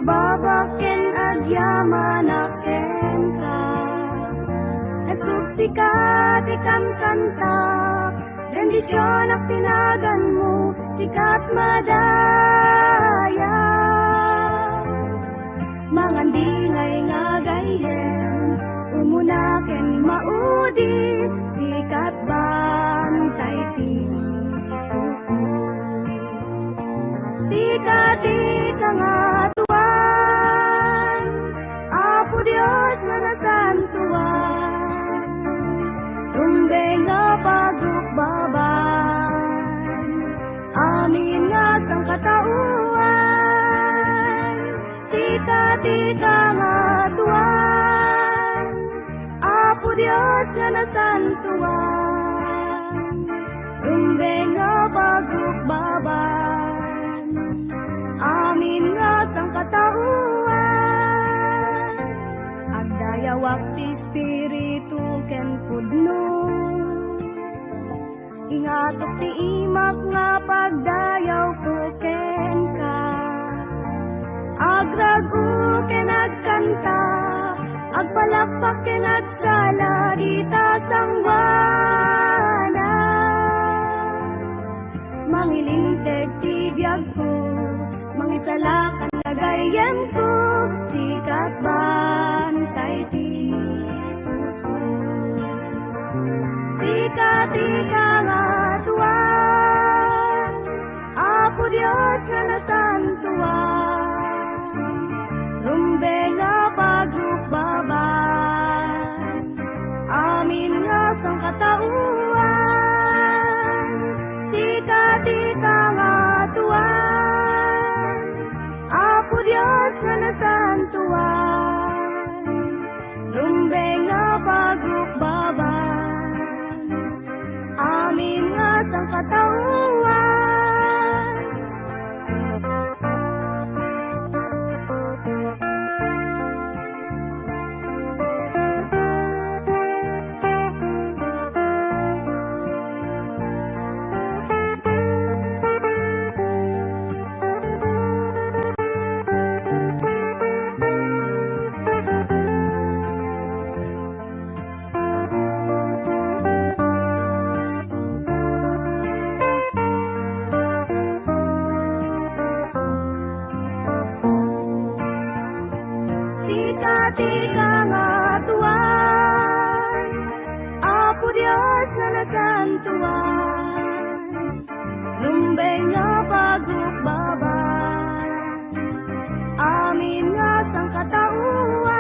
babaken agyaman aken ka. Jesus, sikat ikan kanta, bendisyon ak tinagan mo, sikat madaya. Mangandingay nga gayen, umunaken maudi, sikat bantay ti puso. Sikat ikangatuan, Apo Dios na nasantuan, tumbeng nga pagukbaban, amin nga sangkatauan. Sikat ikangatuan, Apo Dios nga nasantuan, tumbeng nga pagukbaban, amin nga sangkatauan. Agdayawak ti Espiritu ken pudno, ingatok ti imak nga pagdayaw ko ken ka. Agragu ken agkanta, agpalakpak ken agsala, ita sangwana. Mangilinteg ti biyag ko, mangisalakan nagayan ko, sikat bantay ti puso. Sikat ikangatuan, Apo Dios nga nasantuan, rumbeng nga pagrukbaban, amin nga sangkatauan. Sikat ikangatuan, Apo Dios nga nasantuan, rumbeng nga pagrukbaban, amin nga sangkatauan. Sikat ikangatuan, Apo Dios nga nasantuan, rumbeng nga pagrukbaban, amin nga sangkatauan.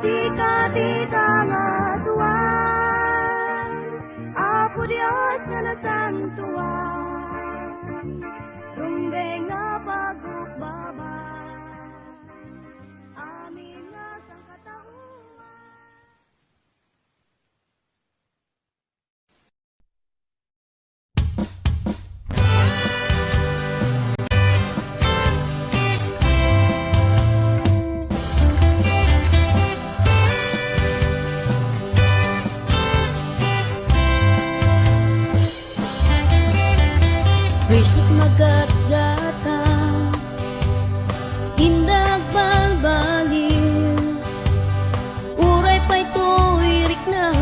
Sikat ikangatuan, Apo Dios nga nasantuan, rumbeng nga pagrukbaban, amin nga sangkatauan. Risut magat-gata, indag balbalin, uray pa'y tuwirik na,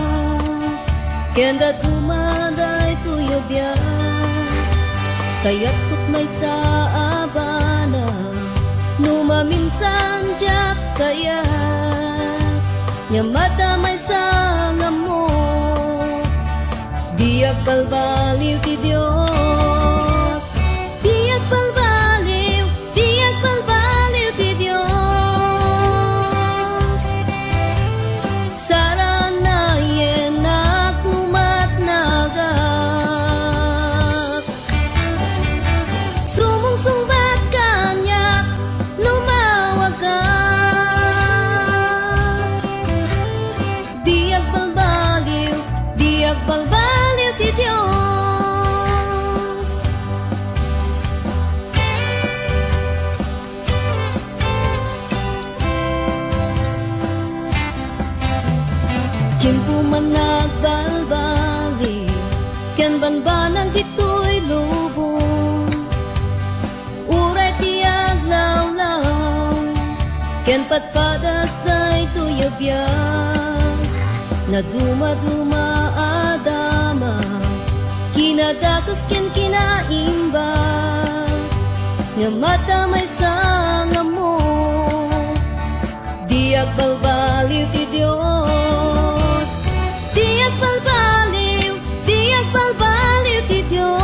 kenda tumaday tuyo biyan, kaya't kut may sa abana, numaminsan jak kaya, nyamata may sangam mo, biyak balbaliw ti Diyos. Balbaliw ti Diyos. Tiyempo man nagbalbaliw, ken banbanang dito'y lubong, uray ti aglaw ken patpadas day tuyabyan na duma-duma adama kinadatos ken kinaimba nga mata may sanga mo di agbalbaliw ti Dios di agbalbaliw ti Dios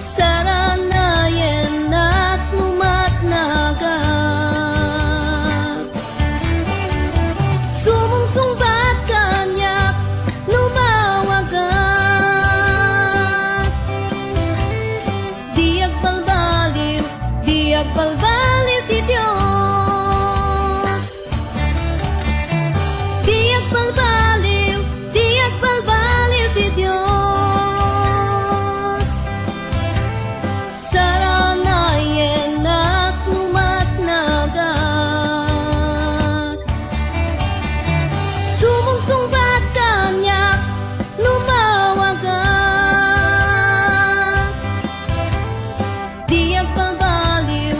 saranayen at lumatnagat sumungsungbat kanyak lumawagat di agbalbaliw ti Dios di agbalbaliw ti Dios saranayen at lumatnagat sumungsungbat kanyak lumawagat di agbalbaliw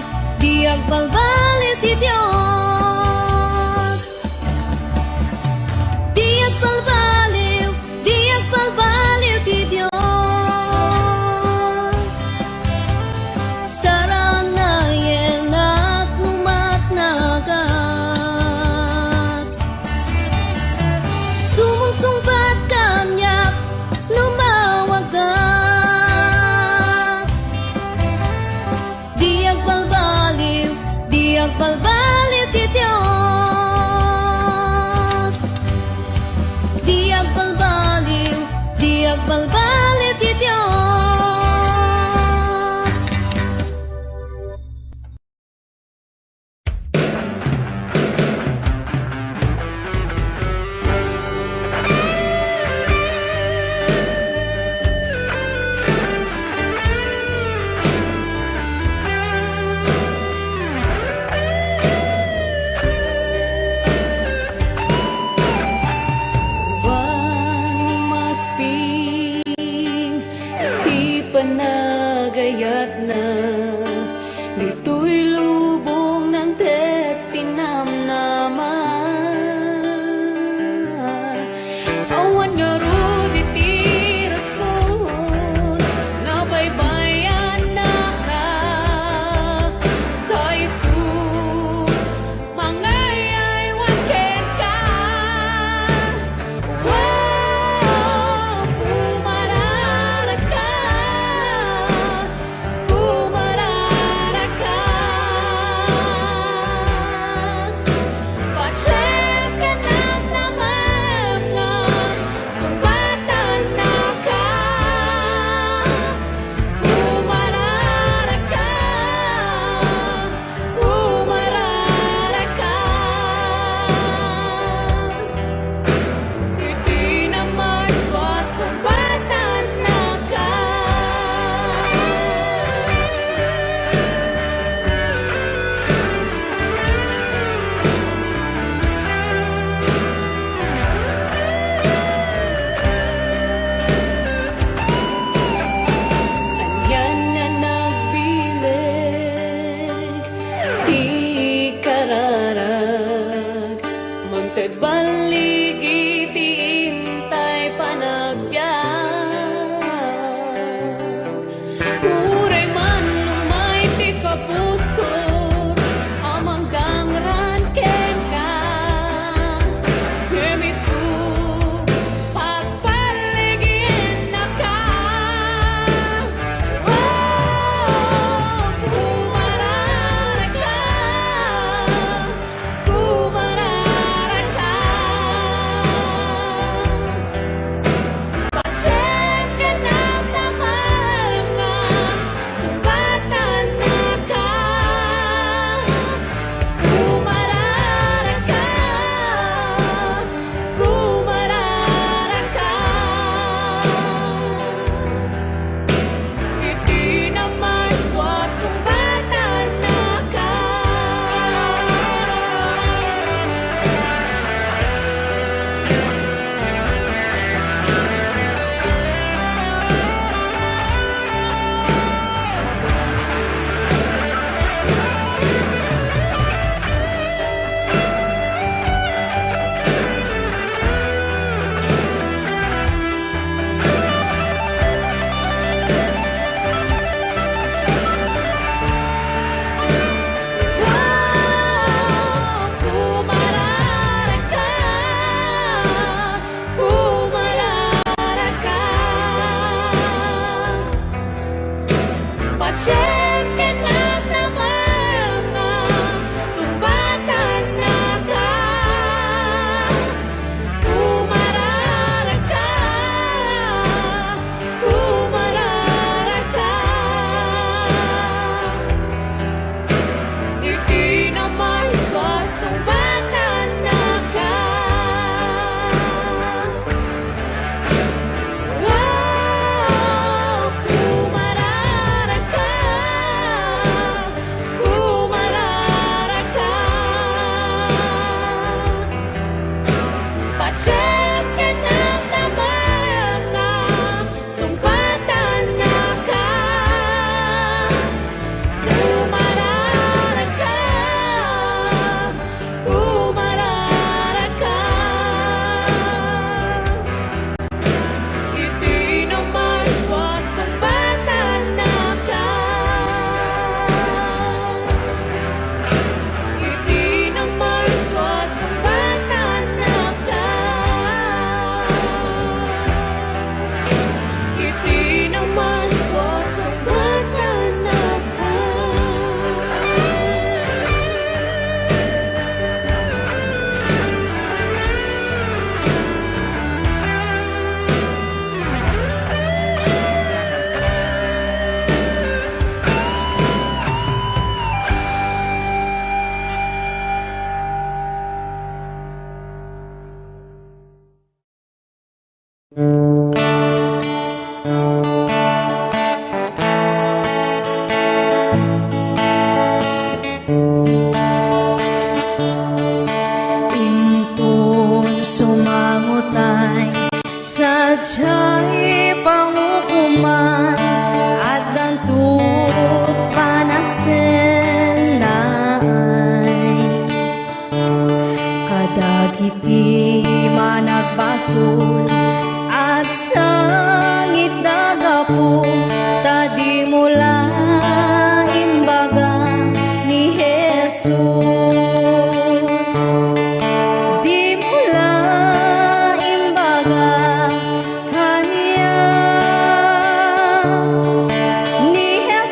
ti Dios di agbalbaliw ti Dios saranayen at lumatnagat sumungsungbat kanyak lumawagat di agbalbaliw ti Dios di agbalbaliw ti Dios Buwan matping di panagayat na dito'y lubong ng tet tinamnaman awan nga ro di tirakon na baybayan na ka kaitu mangayay waken ka kumarara ka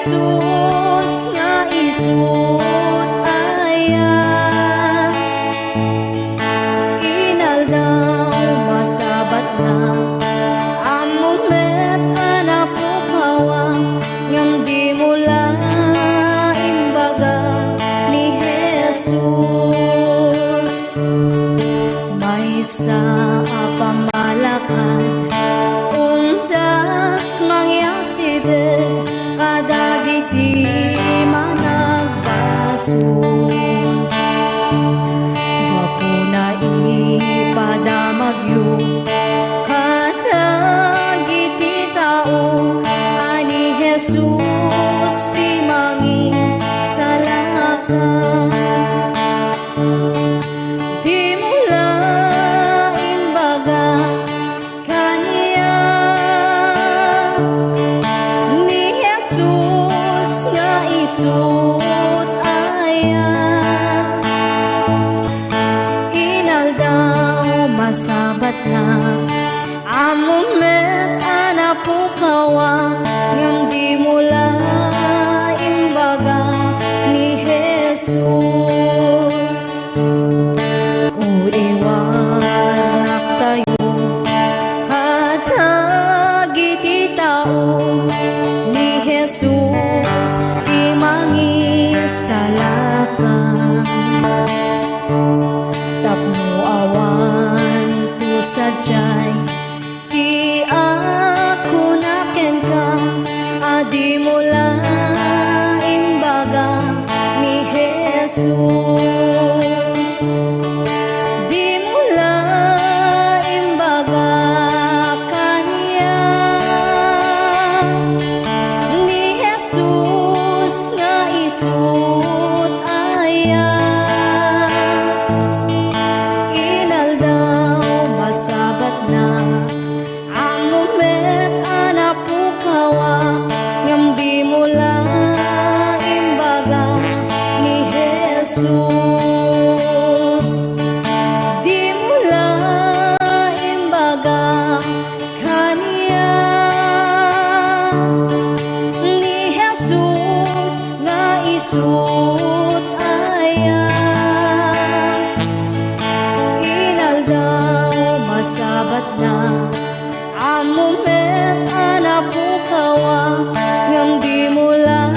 Jesus nga isut aya, inaldaw masabat na among met anak po kawa ngam di mula imbaga ni Jesus. May sa pamalakan undas mangyaside kadagiti managpasun, wapo na ipadamagyo kadagiti tao ani Jesus ti mangi salakan. Di mula imbaga kaniya ni Jesus nga isut aya, inaldaw masabat na among met anak po kawa ngam di mula imbaga ni Jesus. Iwanak tayo kadagiti tao ni Jesus ti mangisalakan. Tapno awan tu sadyay ti ako naken ka adi mula imbaga ni Jesus. Di mula imbaga kaniya ni Jesus nga isut aya, inaldaw masabat na among met anak po kawa ngam di mula imbaga ni Jesus. Di mula imbaga kaniya ni Jesus nga isut aya, inaldaw masabat na among met anak po kawa ngam di mula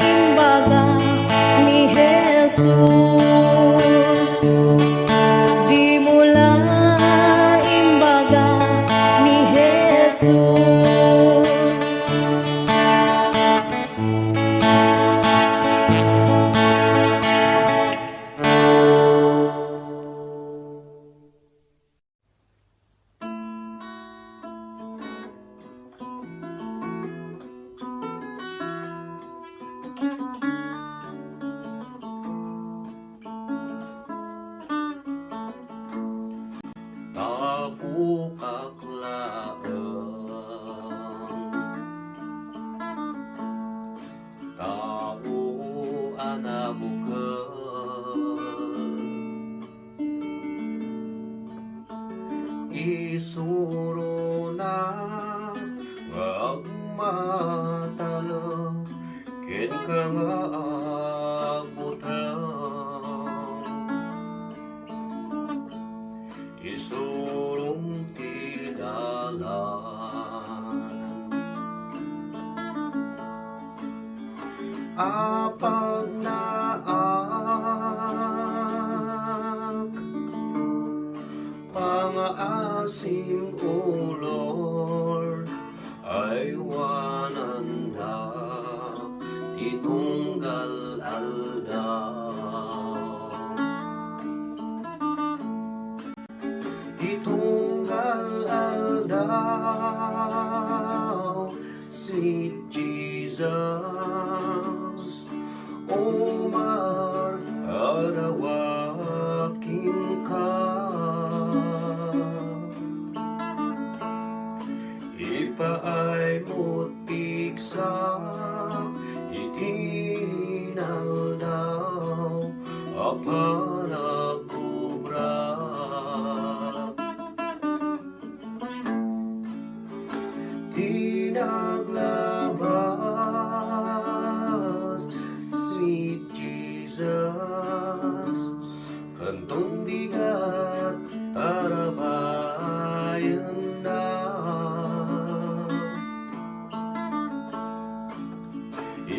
imbaga ni Jesus. Di mula imbaga ni Jesus. Tapukak laeng tao anabuken isuro na ngagmatalo ken ka nga agbutang isurong tidalan apag naak pangaasim o Lord ay wananda titunggal aldaw titunggal aldaw sweet Jesus Omar arawakin ka ipaay mo't pigsak itinal daw apanagkubra tinaglaban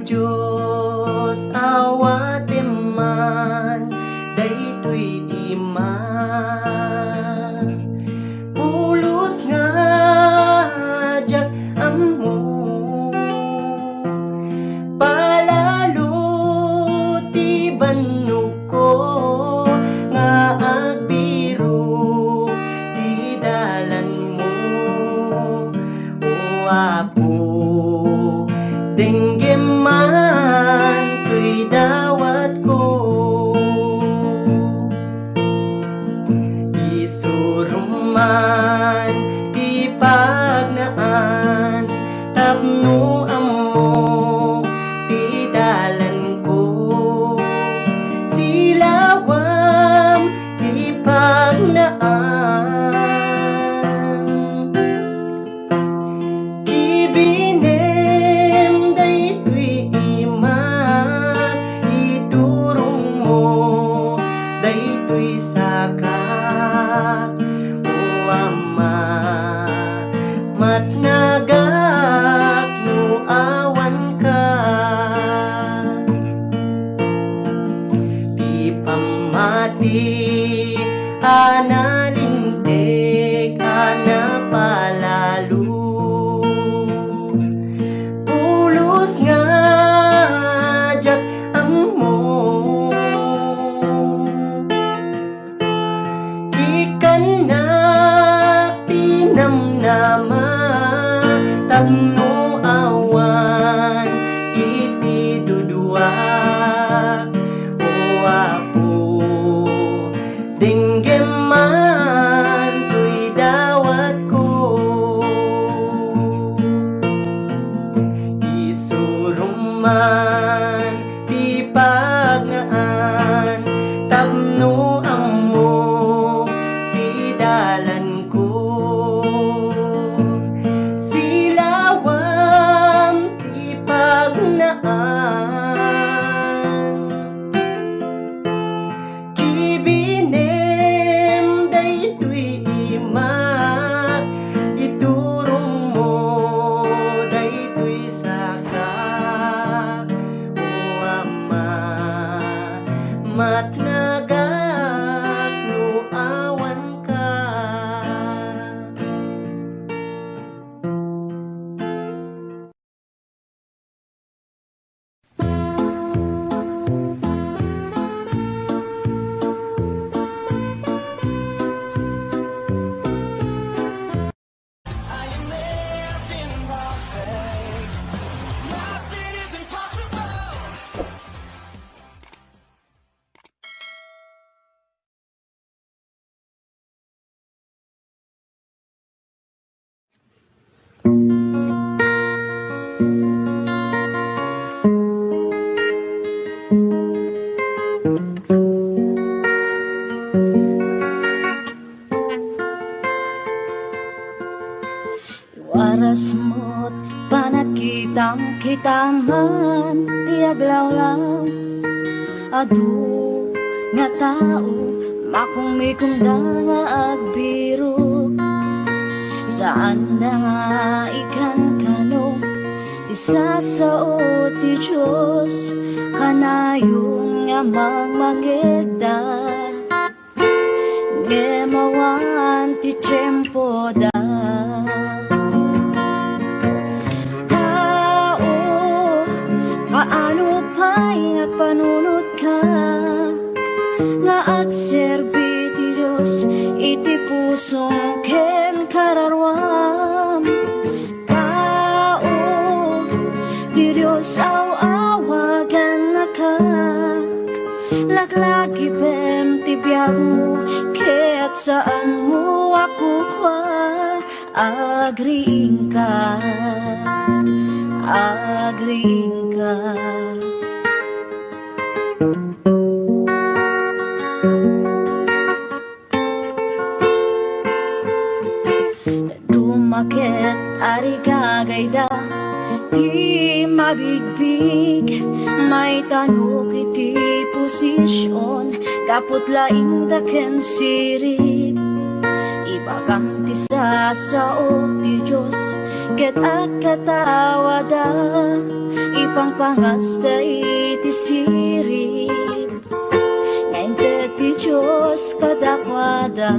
Diyos awate man daytoy iman pulos nga jak ammo palalo ti bannog ko nga agbiro ti dalan mo o apo dengge man tuy dawat ko isuruman ti pagnaan tapno ammo ti dalan ko silawam ti pagnaan ibinem daytoy imat iturong mo daytoy sakat o ama matnagak no awan ka di pamati analintek anapalalo pulos nga jak ammo ikan na pinamnama tapno awan iti dudua o apo dengge man tuy dawat ko isuruman ti pagnaan tapno ammo ti dalan ko silawam ti pagnaan kibinem daytoy imat iturong mo daytoy sakat o ama matnagak no awan ka waras mo't panakitang kitaman tiaglawlaw adu nga tao makumikumda nga agbiro saan na nga ikan kano ti sasao ti Diyos kanayon nga magmageda gemawan ti tiyempo da kaano pa'y nagpanunod ka nga agserbi ti Diyos iti pusong ken kararwam tao ti Diyos awagan na ka laklaki pem ti biyag mo kaya't saan mo ako kwa agriing ka agriing ka dumaket ari gagayda di mabigbig may tanok iti posisyon kaput laing daken sirip ibagang ti sasao ti Diyos ket akatawada ipang pangasta iti sirip ngayon ti Diyos kadakwada.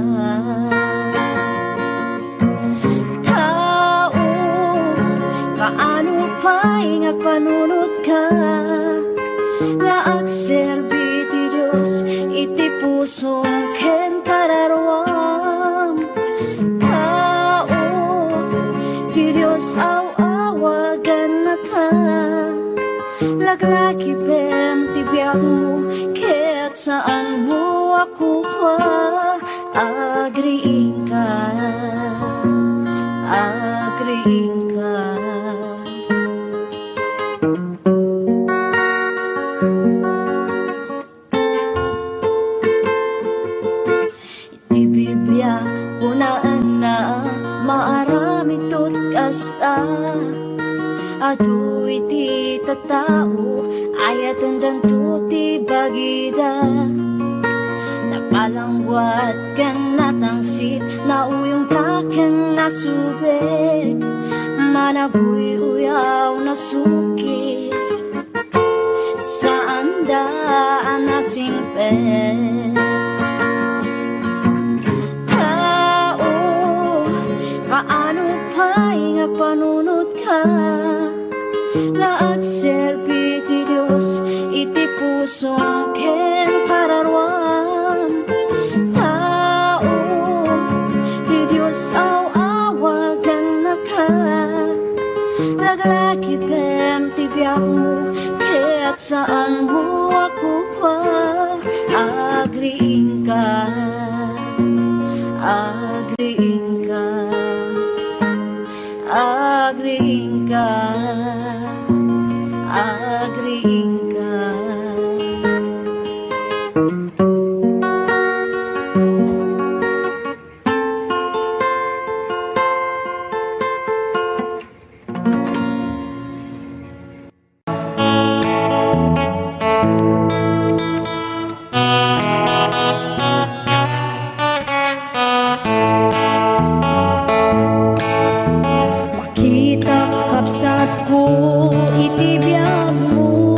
Tao, kaano pa'y nga panunod ka nga agserbi ti Diyos iti pusong ken kararwam. Tao, ti Diyos awagan na ka laglaki pem ti biyak mo ket saan mo ako pa agriin ka, agriin ka. Iti Biblia kunaan na maarami tot kasta ato iti tatao ayat tandang tuti bagida napalangwat ken natangsit na uyong taken nasubek manabuy uyaw na suki saan daan nasingpet. Tao, kaano pa'y nga panunod ka nga agserbi ti Diyos iti pusong ken kararwam. Tao, ti Diyos awagan na ka laglaki pem ti biyak mo ket saan mo ako pa agriin ka, agriin ka, agriin ka, agriin ka. Makita kapsat ko iti biyag mo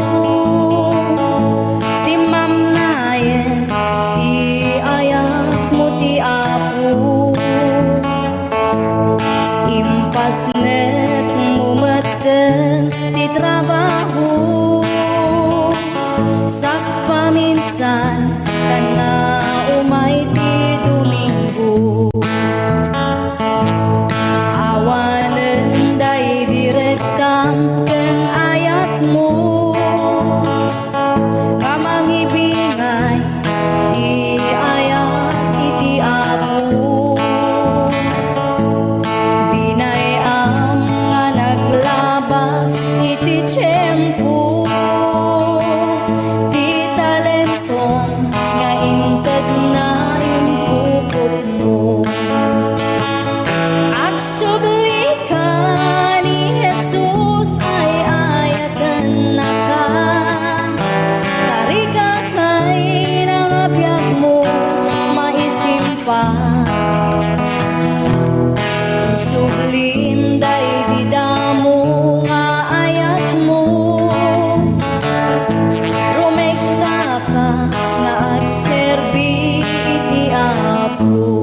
ti mamnayen ti ayak mo ti apo impasnet mo maten ti trabaho sak paminsan na umay ti Domingo awanen day direktam ken ayat mo kamangibingay ti ayat iti apo binayam nga naglabas iti tiyempo ti talentong nga inted na impukot mo. Agsubli ka ni Jesus ay ayatan na ka tarika kay nangabyak mo maisimpa sublim day didamo nga ayat mo rumekta ka nga agserbi iti apo.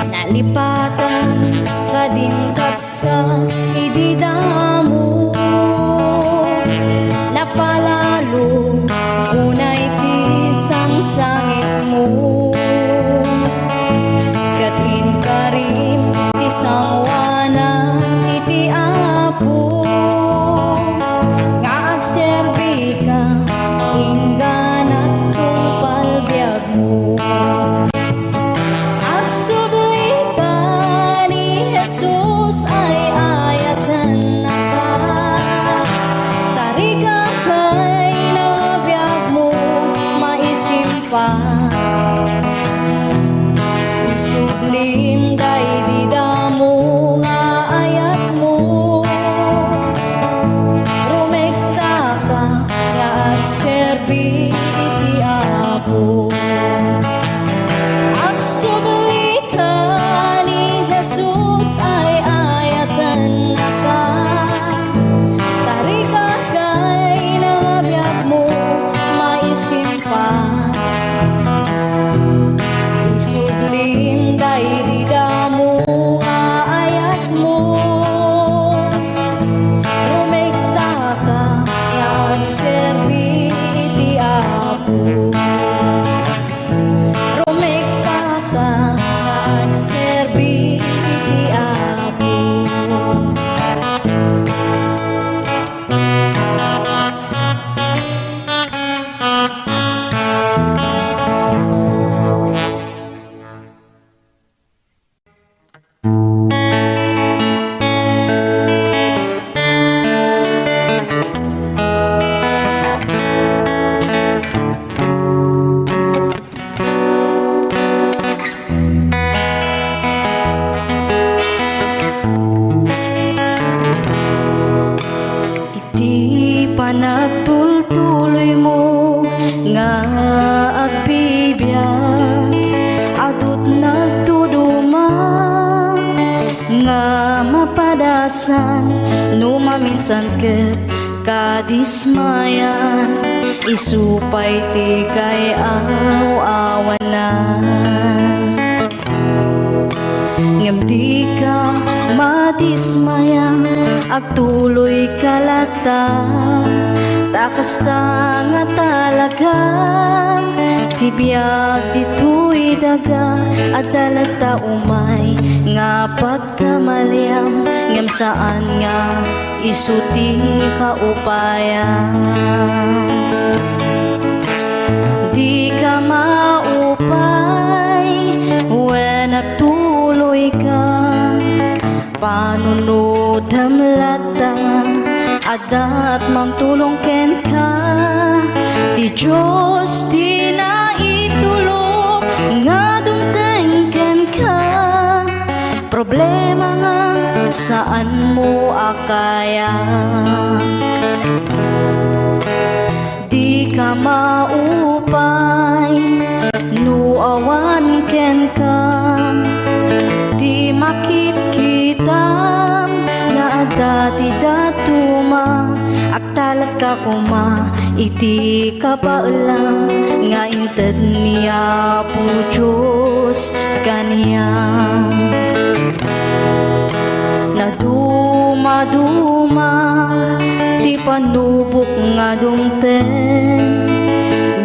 Nalipatan ka din kapsa ididamo napalalo unay ti sangsangit mo katin karim ti sawana iti apo nga agserbi ka ingganat kung palbiag mo. Agsubli ka ni Jesus awan, no maminsan ket kadismayan, isupay ti kay awanan. Ngem di ka madismaya, agtuloy kalata, takas ta nga talaga, tibiyag dito'y daga, at dalata umay nga pagkamalyam, ngem saan nga isuti kaupayan. Di ka maupay when nagtuloy ka, panunod hamlata, adat mamtulong ken ka, di Diyos di na itulog nga dumteng ken ka. Problema nga saan mo akaya, di ka maupay no awan ken ka, di makikita nga adati datuma, agtalag ka kuma iti kapaulang nga inted niya po Diyos kaniyang. Naduma-duma ti panubok nga dumten,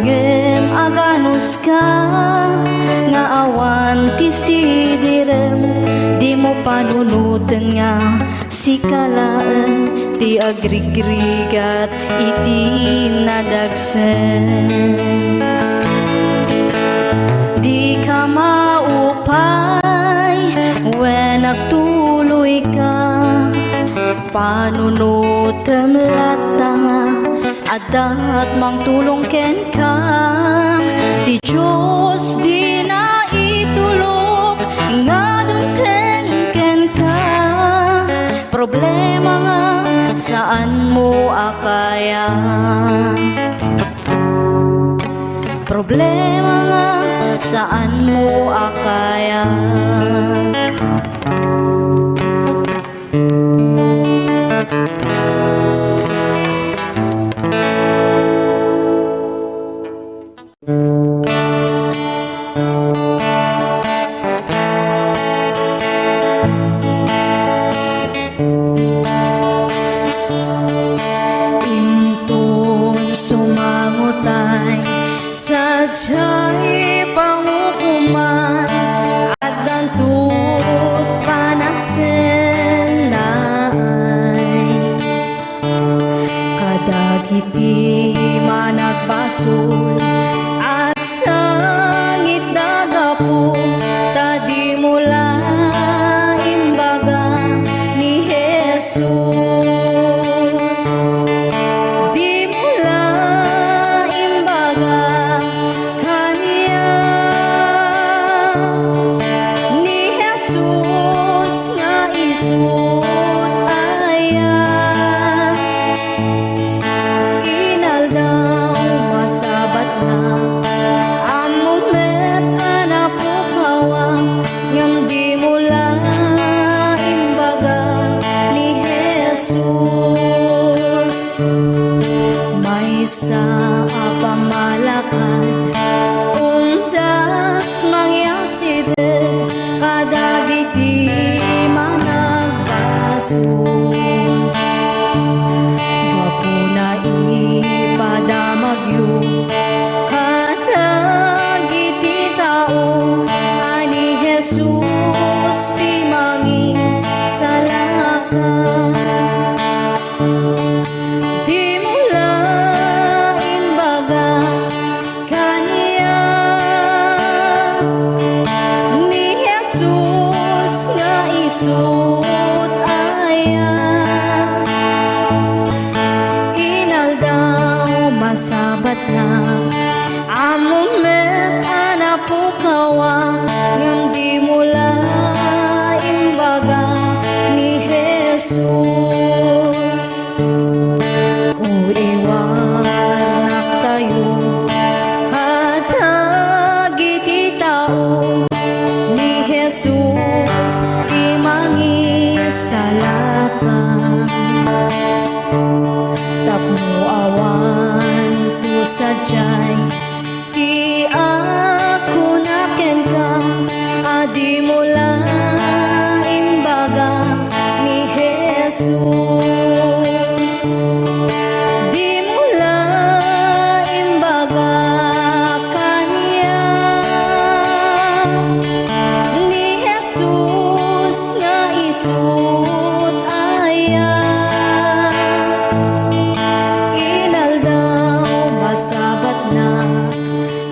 ngem aganos ka nga awan ti sidirem, di mo panunutan nga si kalaan ti agrigrigat iti nadagsen. Di ka maupay when nagtuloy ka, panunutan lata, adat mangtulong ken ka, di Diyos di na itulog nga dumten ken ka. Problema nga saan mo akaya, problema nga saan mo akaya. Sadya'y pangukuman at dantut panagsenay, kadagiti managbasol at sangit dagapo, tadi mula imbaga ni Jesus. Sa apamalakad undas mangyaside, kadagiti managbaso, wapo na ipadamagyo, kadagiti tao ani Jesus ti mangin salakan. Isut aya inaldaw masabat na amumet anapukawa, ngam di mula imbaga ni Jesus. Uiwan na kayo katagiti tao ni Jesus, di mangisalakan. sadyay ti ako naken ka adi mula imbaga ni Jesus. Di mula imbaga kanya ni Jesus nga isut aya. Inaldaw masabat na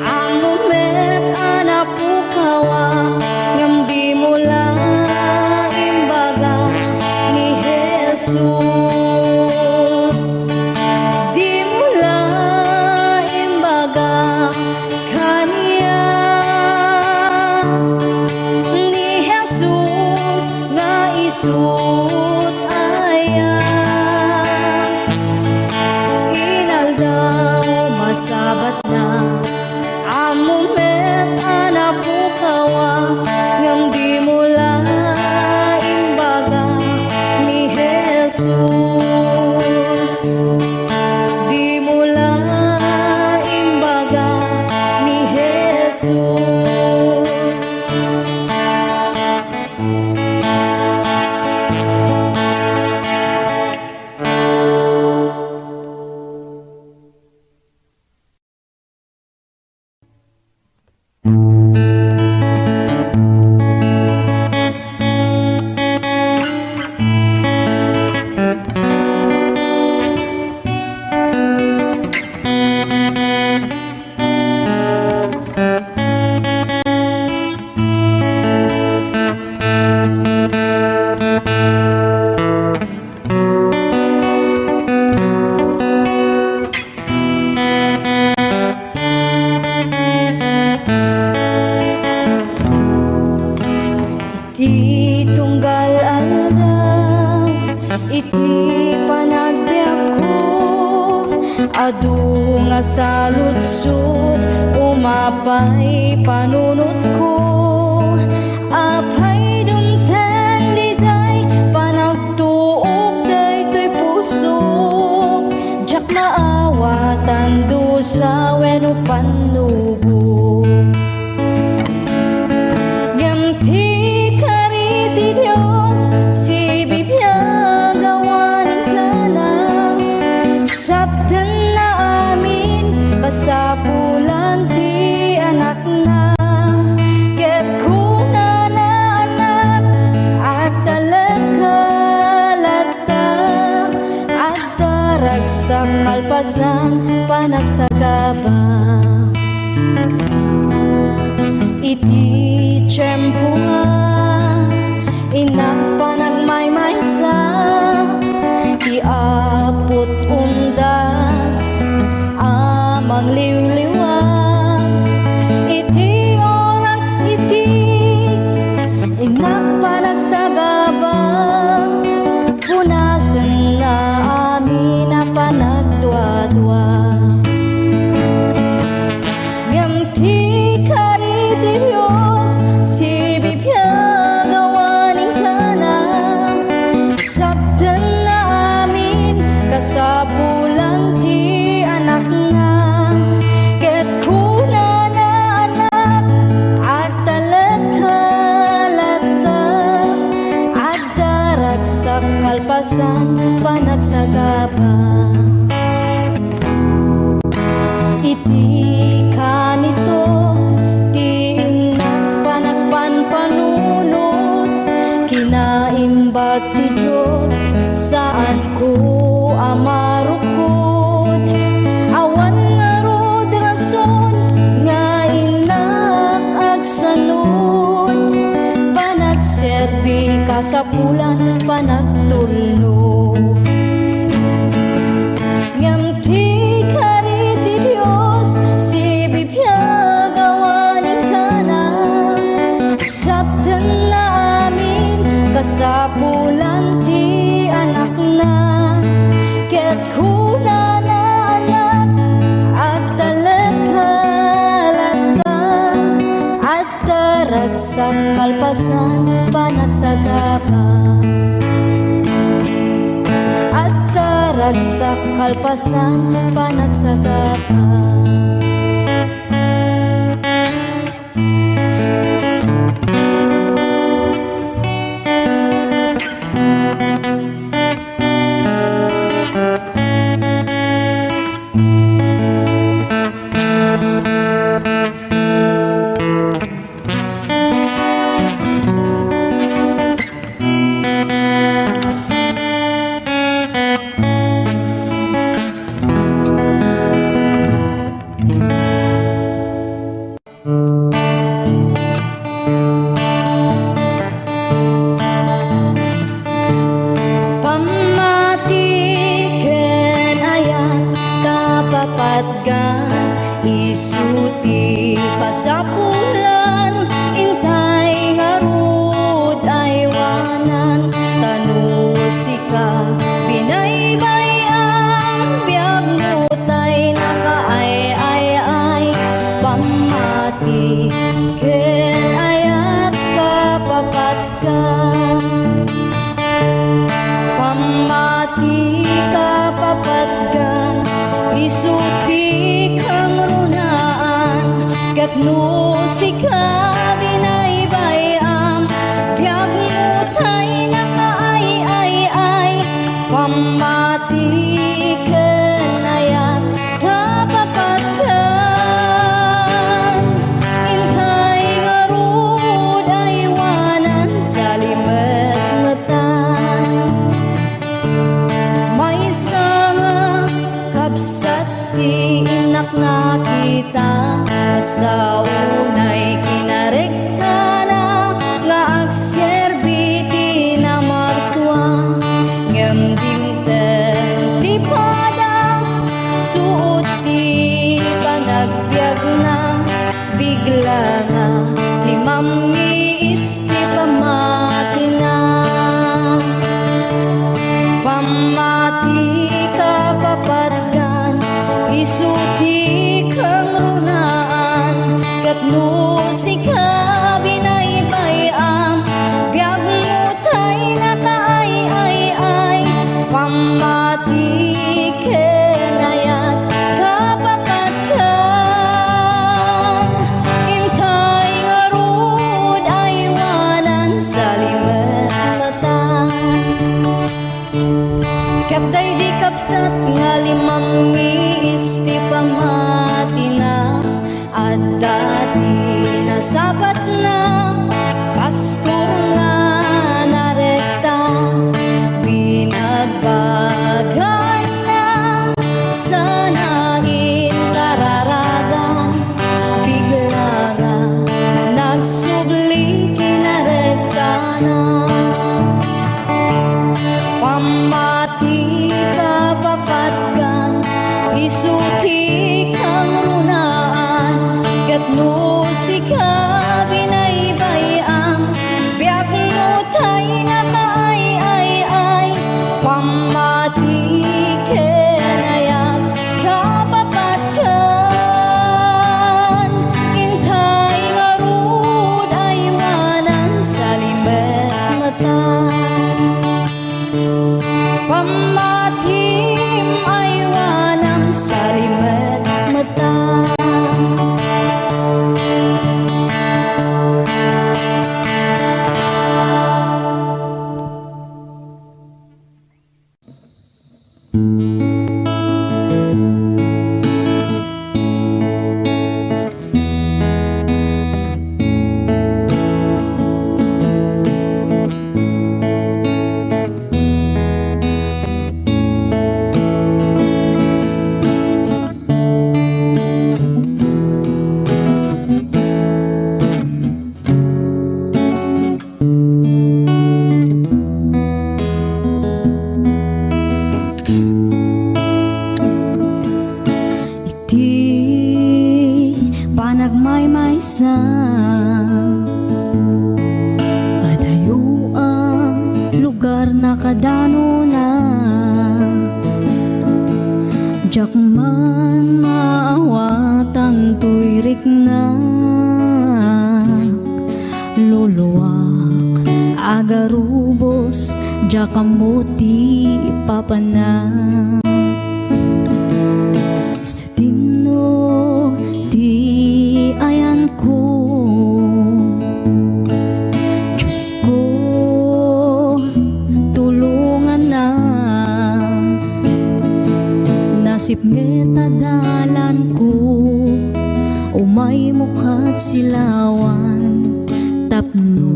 ang moment ana pukawa ngam di mula imbaga ni Jesus. Di mula imbaga kanya ni Jesus nga isut aya. Inaldaw masabat na ang moment ana pukawa ngam di mula imbaga ni Jesus. Di mula imbaga ni Jesus. Iti tunggal aldaw, iti panagbiag ko, adu nga saludsod, umapay panunot ko. Apay dumten liday, panagtuog daytoy puso, jak maawatan dusa wenno panubo. Ganti kari di Dios, si bibiyag awanin ka na. Sabtan na amin, kasapulan ti anak na. Ket kuna na anak, at talagkalata, at daragsak kalpasan, panagsagaba. Iti tiyempo nga inak panagmaymaysa iapot undas amang liwliwag. Iti oras iti inak panagsagaba punasan na amin na panagdwa-dwa. Ganti kari di Dios, si bibiyag awanin ka na. Sabtan na amin, kasapulan ti anak na. Ket kuna na anak, at talagkalata, at daragsak kalpasan, panagsagaba. Iti kanito ti inak panagpanpanunot, kinaimbag ti Diyos saan ko amarukod. Awan nga rod rason nga inak agsanod, panagserbi kasapulan panagtulnog. Ngam ti kari di Dios, si bibiyag awanin ka na. Sabtan na amin, kasapulan ti anak na. Dagsak kalpasan panagsagatan. Pamatiken ayat kapapatgan, isuti pasapulan, intay ngarud aywanan, tanusika binaybayang, biyag mutay nakaay-ay-ay. Pamatiken ayat kapapatgan, pamati kapapatgan, isuti kang runaan, katno sika binaybayam, biyag mutay nakaay-ay-ay. Pamatiken ayat kapapatgan, intay ngarud aywanan sa limet-metan. May sanga kabsat ti inak na kita, hasta unay kinarekta na nga agserbi ti na marswa. Ngem dimten ti padas, suot ti panagbiag na, bigla na limam iis ti pamakina. Pamati kapapatgan, isuti kang runaan, katno sika binaybayam, biyag mutay nakaay-ay-ay. Pamatiken ayat kapapatgan, intay ngarud aywanan sa limet-metan. Kapday di kapsat nga limang iis ti pamati na, at dati nasabat na pastor nga narekta, binagbagan na sana inkararagan, bigla nga nagsubli kinarekta na. Pamati kapapatgan, isuti kang runaan, katno sika binaybayam, biyag mutay nakaay-ay-ay. Pamatiken ayat kapapatgan, intay ngarud aywanan sa limet-metan. Pamatim aywanan sa limet-metan. Panagmaymaysa, adayo ang lugar na kadano na, jak man maawatan tuyrik na, luluwak agarubos, jak amuti papanan. Asip ngeta dalan ko, umay mukat silawan, tapno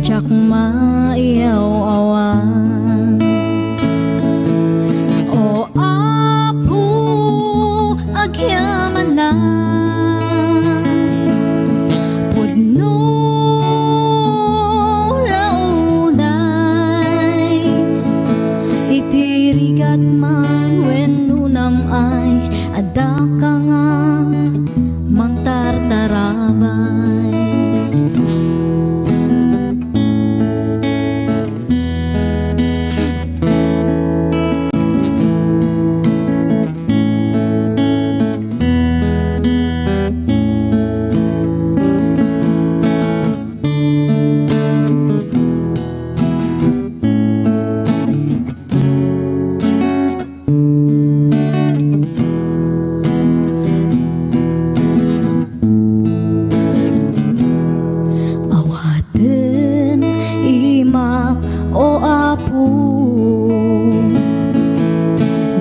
jak maiyaw awan. O apo agyaman na pudno launay, itirigat man wenno namay, ada ka nga mang tartarabay. Awaten imak o apo,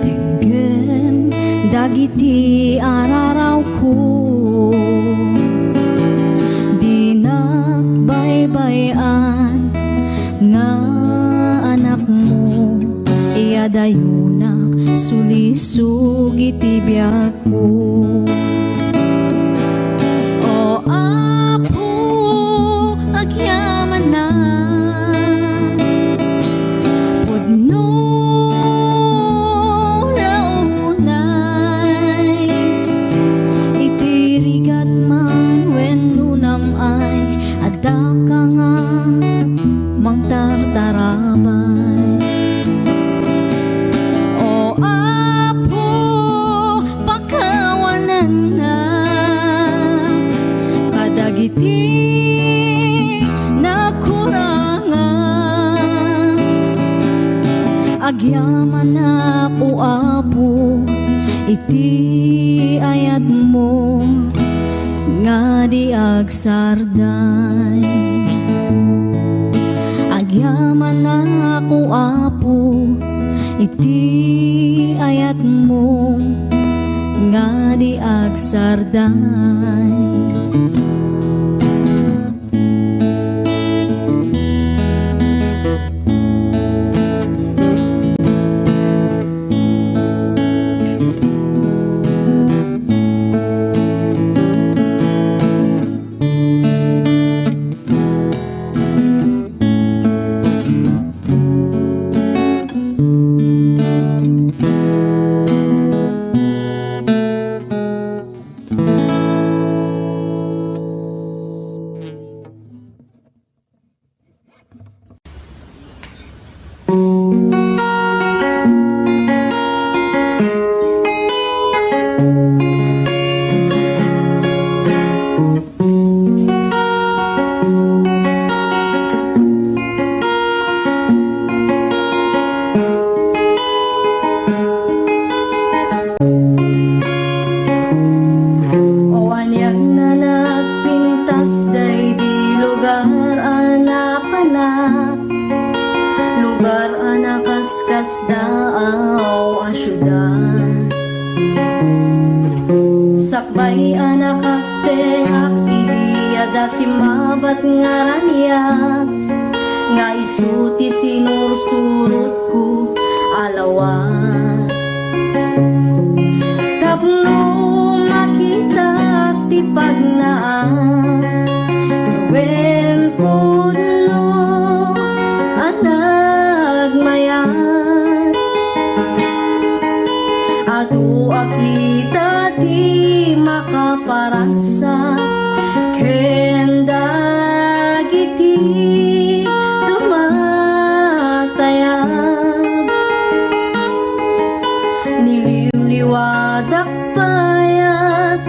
denggem dagiti araraw ko, dinak baybayan nga anak mo, iyadayunak sulisog iti biyak ko. O apo agyaman na pudno launay, itirigat man wenno namay, ada ka nga mang tartarabay. O apo pakawanan na kadagiti agyaman ako apo, iti ayat mo nga di agsarday. Agyaman ako apo, iti ayat mo nga di agsarday. Lugar anakaskas daaw a syudad, sakbay anakatengak idiyada simabat ngaranyak, nga isuti sinursurot ko alawat. Tapno makita ti pagnaan, wen pudno anagmayat, adu akita ti makaparasa, ken dagiti tumatayab, niliwliwadak payat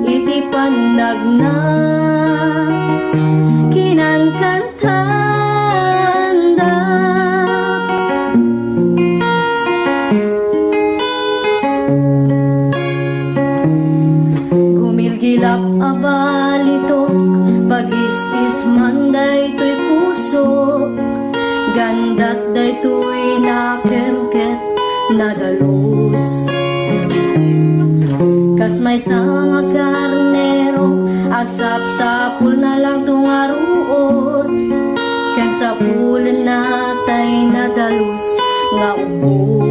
iti panagna kinankantanda. Gumilgilap abalito, pag-is-is man daytoy puso, gandat daytoy nakemket nadalus. Kas may nga karnero agsapsapul na lang tungaruot kan sa pulan natay nadalus nga ubo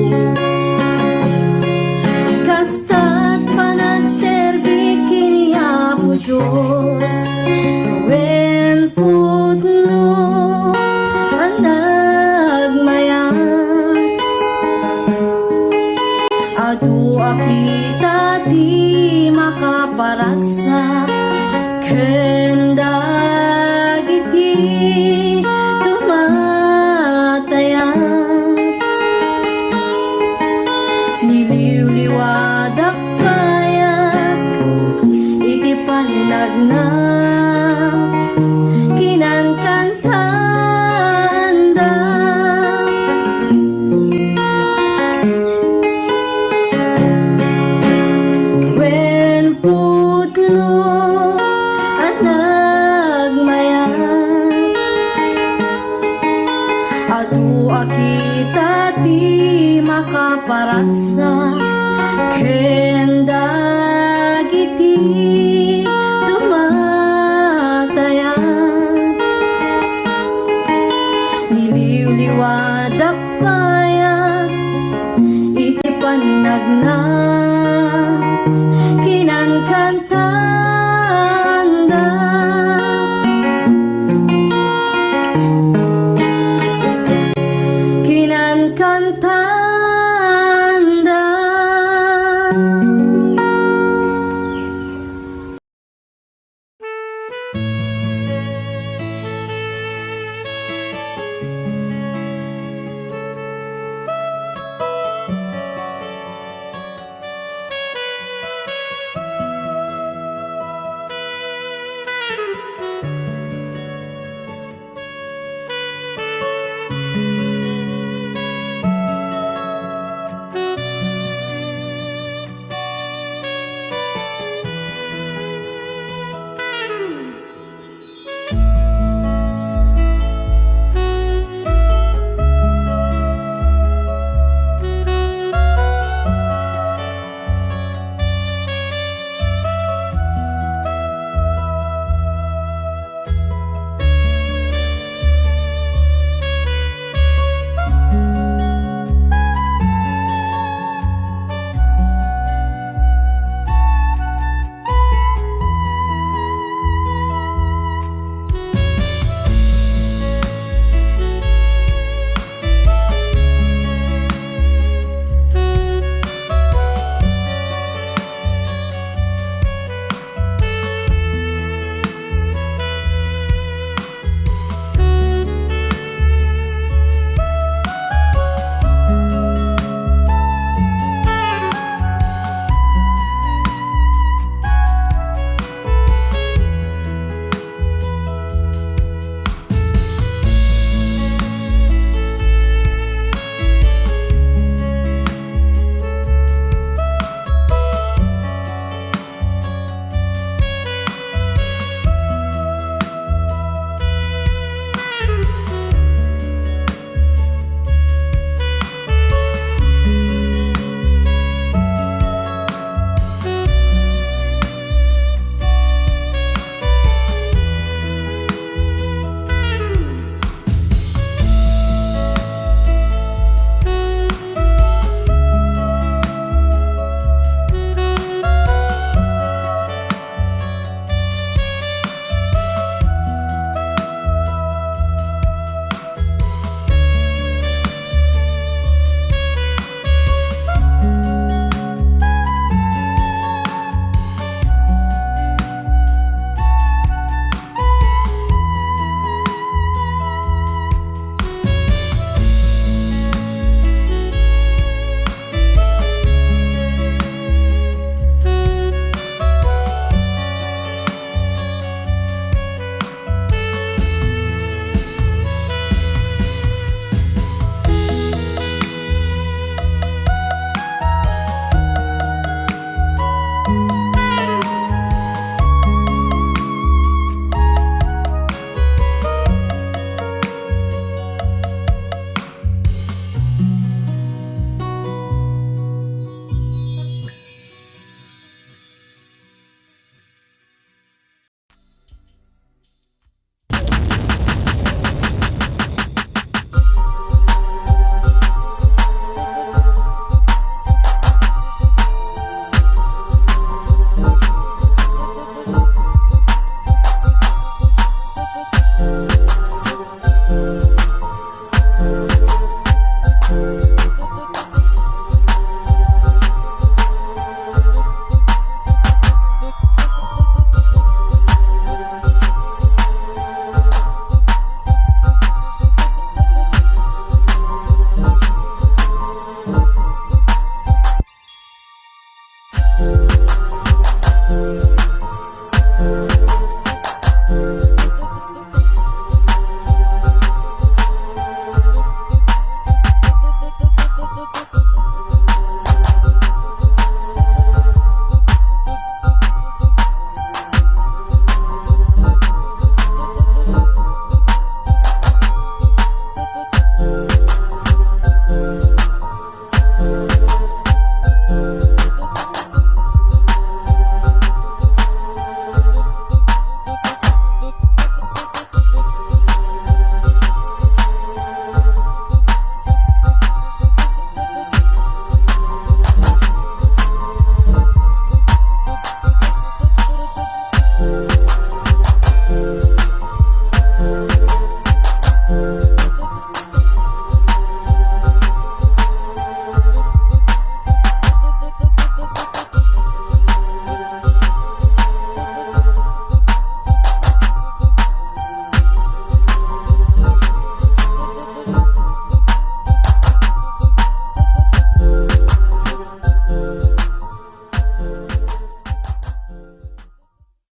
kasta't panagserbi kini Apo Diyos wen putno anagmayan adu akita di makaparagsa kendag iti tumatayan niliwliwadak kaya iti panagna kinangkantanda wen putno anagmayan adu akita ti makaparagsa kendag iti tumatayan niliwliwadak payat iti panagna